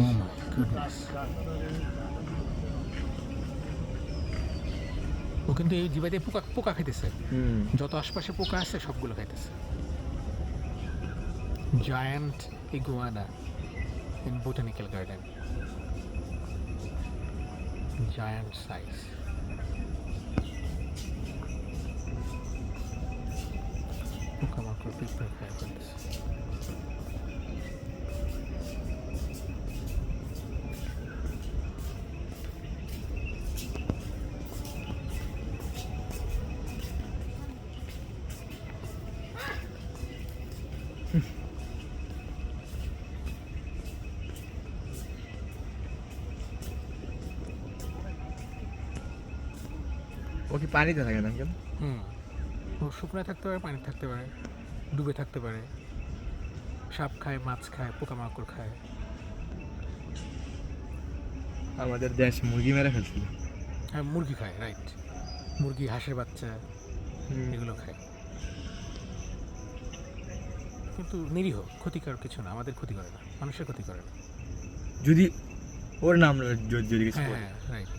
Oh my goodness. ও কিন্তু এই জীবাতে পোকা পোকা খাইতেছে, যত আশপাশে পোকা আছে সবগুলো খাইতেছে। Giant iguana in botanical garden, giant size. পোকামাকড় পিঁপড়ে খায় ফেলতেছে। ও কি পানিতে থাকে না কেন? ও শুকনো থাকতে পারে, পানি থাকতে পারে, ডুবে থাকতে পারে। সাপ খায়, মাছ খায়, পোকামাকড় খায়। আমাদের দেশ মুরগি মেরে ফেলছিল। হ্যাঁ, মুরগি খায়, রাইট। মুরগি, হাঁসের বাচ্চা এগুলো খায়, কিন্তু নিরীহ, ক্ষতিকর কিছু না, আমাদের ক্ষতি করে না, মানুষের ক্ষতি করে না। যদি ওর নাম যদি কিছু হ্যাঁ, রাইট।